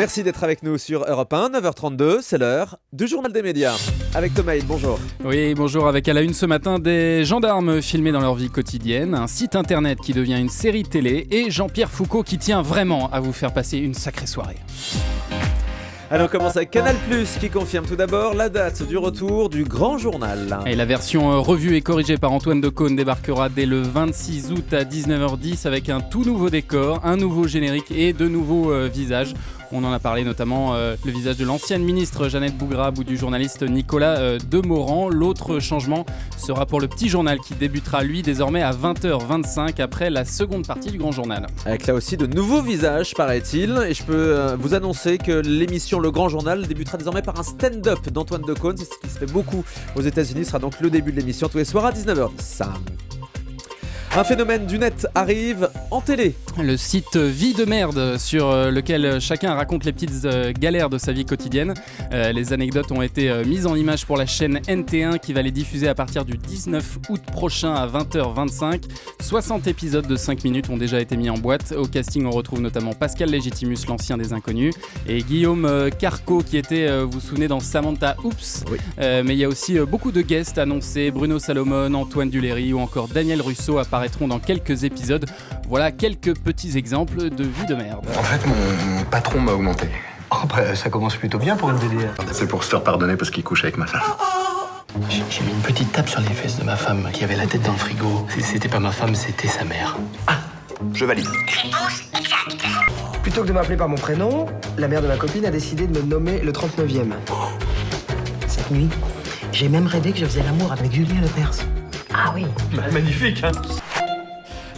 Merci d'être avec nous sur Europe 1, 9h32, c'est l'heure du journal des médias. Avec Thomas Hill, bonjour. Oui, bonjour. Avec à la une ce matin des gendarmes filmés dans leur vie quotidienne, un site internet qui devient une série télé et Jean-Pierre Foucault qui tient vraiment à vous faire passer une sacrée soirée. Alors on commence avec Canal+, qui confirme tout d'abord la date du retour du Grand Journal. Et la version revue et corrigée par Antoine Decaune débarquera dès le 26 août à 19h10 avec un tout nouveau décor, un nouveau générique et de nouveaux visages. On en a parlé notamment le visage de l'ancienne ministre Jeannette Bougrab ou du journaliste Nicolas Demorand. L'autre changement sera pour le petit journal qui débutera lui désormais à 20h25 après la seconde partie du Grand Journal. Avec là aussi de nouveaux visages paraît-il, et je peux vous annoncer que l'émission Le Grand Journal débutera désormais par un stand-up d'Antoine Decaune. C'est ce qui se fait beaucoup aux États-Unis, ce sera donc le début de l'émission tous les soirs à 19h10. Un phénomène du net arrive en télé. Le site Vie de merde sur lequel chacun raconte les petites galères de sa vie quotidienne. Les anecdotes ont été mises en image pour la chaîne NT1 qui va les diffuser à partir du 19 août prochain à 20h25. 60 épisodes de 5 minutes ont déjà été mis en boîte. Au casting, on retrouve notamment Pascal Légitimus, l'ancien des Inconnus, et Guillaume Carco qui était, vous vous souvenez, dans Samantha Oops. Oui. Mais il y a aussi beaucoup de guests annoncés. Bruno Salomon, Antoine Duléry ou encore Daniel Russo apparaîtront dans quelques épisodes. Voilà quelques petits exemples de Vie de merde. En fait, mon patron m'a augmenté. Oh bah, ça commence plutôt bien pour une DDR. C'est pour se faire pardonner parce qu'il couche avec ma femme. J'ai mis une petite tape sur les fesses de ma femme qui avait la tête dans le frigo. C'était pas ma femme, c'était sa mère. Je valide. Plutôt que de m'appeler par mon prénom, la mère de ma copine a décidé de me nommer le 39e. Cette nuit, j'ai même rêvé que je faisais l'amour avec Julien Lepers. Ah oui. Magnifique, hein.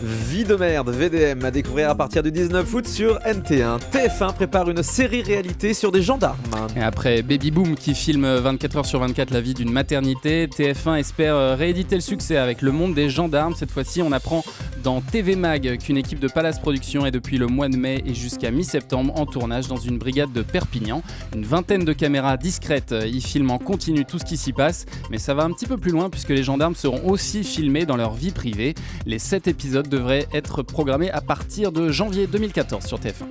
Vie de merde, VDM, à découvrir à partir du 19 août sur NT1. TF1 prépare une série réalité sur des gendarmes. Et après Baby Boom qui filme 24h sur 24 la vie d'une maternité, TF1 espère rééditer le succès avec Le Monde des gendarmes. Cette fois-ci, on apprend dans TV Mag qu'une équipe de Palace Productions est depuis le mois de mai et jusqu'à mi-septembre en tournage dans une brigade de Perpignan. Une vingtaine de caméras discrètes y filment en continu tout ce qui s'y passe, mais ça va un petit peu plus loin puisque les gendarmes seront aussi filmés dans leur vie privée. Les 7 épisodes devraient être programmés à partir de janvier 2014 sur TF1.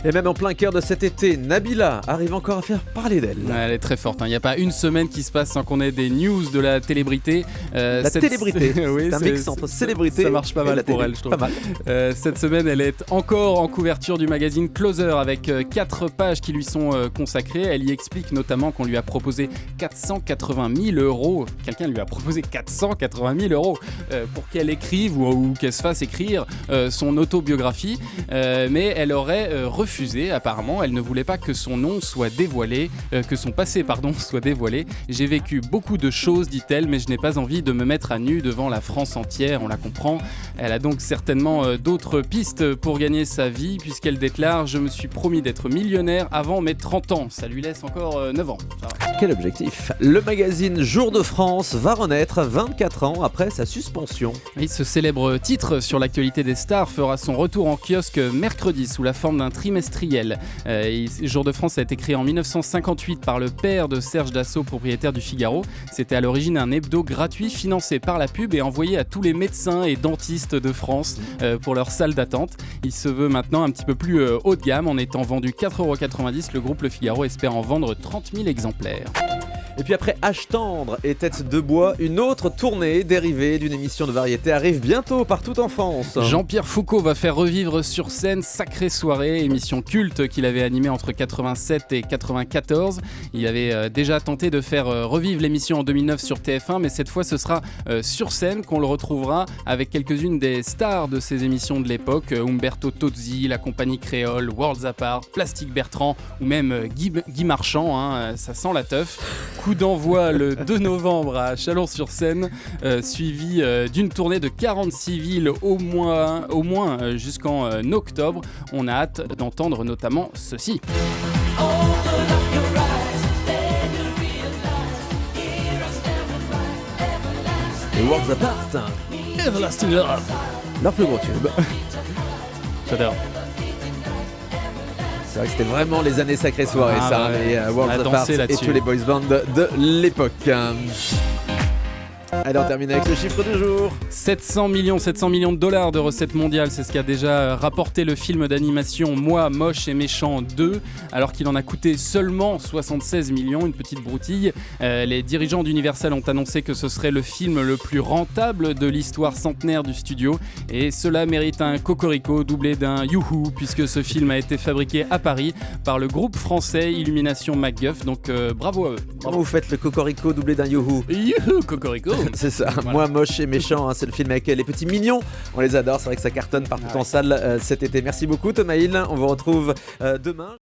Et même en plein cœur de cet été, Nabila arrive encore à faire parler d'elle. Elle est très forte, hein. Il n'y a pas une semaine qui se passe sans qu'on ait des news de la télébrité. Télébrité, oui, c'est un mix entre célébrité. Ça marche pas mal pour elle, je trouve. Pas mal. Cette semaine, elle est encore en couverture du magazine Closer avec 4 pages qui lui sont consacrées. Elle y explique notamment qu'on lui a proposé 480 000 euros. Quelqu'un lui a proposé 480 000 euros pour qu'elle écrive ou qu'elle se fasse écrire son autobiographie. Mais elle aurait refusé, apparemment. Elle ne voulait pas que son nom soit dévoilé, que son passé, soit dévoilé. J'ai vécu beaucoup de choses, dit-elle, mais je n'ai pas envie de me mettre à nu devant la France entière, on la comprend. Elle a donc certainement d'autres pistes pour gagner sa vie, puisqu'elle déclare « Je me suis promis d'être millionnaire avant mes 30 ans ». Ça lui laisse encore 9 ans. Quel objectif. Le magazine Jour de France va renaître 24 ans après sa suspension. Et ce célèbre titre sur l'actualité des stars fera son retour en kiosque mercredi sous la forme d'un trimestriel. Jour de France a été créé en 1958 par le père de Serge Dassault, propriétaire du Figaro. C'était à l'origine un hebdo gratuit financé par la pub et envoyé à tous les médecins et dentistes de France pour leur salle d'attente. Il se veut maintenant un petit peu plus haut de gamme. En étant vendu 4,90 €, le groupe Le Figaro espère en vendre 30 000 exemplaires. Et puis après H tendre et Tête de bois, une autre tournée dérivée d'une émission de variété arrive bientôt partout en France. Jean-Pierre Foucault va faire revivre sur scène Sacrée Soirée, émission culte qu'il avait animée entre 87 et 94. Il avait déjà tenté de faire revivre l'émission en 2009 sur TF1, mais cette fois ce sera sur scène qu'on le retrouvera avec quelques-unes des stars de ces émissions de l'époque, Umberto Tozzi, la compagnie créole, Worlds Apart, Plastique Bertrand ou même Guy Marchand, hein, ça sent la teuf. Coup d'envoi le 2 novembre à Chalon-sur-Saône, suivi d'une tournée de 46 villes au moins jusqu'en octobre. On a hâte d'entendre notamment ceci. Les Worlds Apart, Everlasting Love, leur plus gros tube. J'adore. C'est vrai que c'était vraiment les années Sacrée Soirée, ouais. les Worlds Apart et là-dessus. tous les boys bands de l'époque. Allez, on termine avec le chiffre du jour. 700 millions de dollars de recettes mondiales, c'est ce qu'a déjà rapporté le film d'animation Moi, Moche et Méchant 2, alors qu'il en a coûté seulement 76 millions, une petite broutille. Les dirigeants d'Universal ont annoncé que ce serait le film le plus rentable de l'histoire centenaire du studio, et cela mérite un cocorico doublé d'un youhou, puisque ce film a été fabriqué à Paris par le groupe français Illumination MacGuff, donc bravo à eux. Comment vous faites le cocorico doublé d'un youhou? Youhou, cocorico. C'est ça, Voilà. Moi moche et méchant, hein, c'est le film avec les petits mignons. On les adore, c'est vrai que ça cartonne partout en salle cet été. Merci beaucoup Thomas Hill, on vous retrouve demain.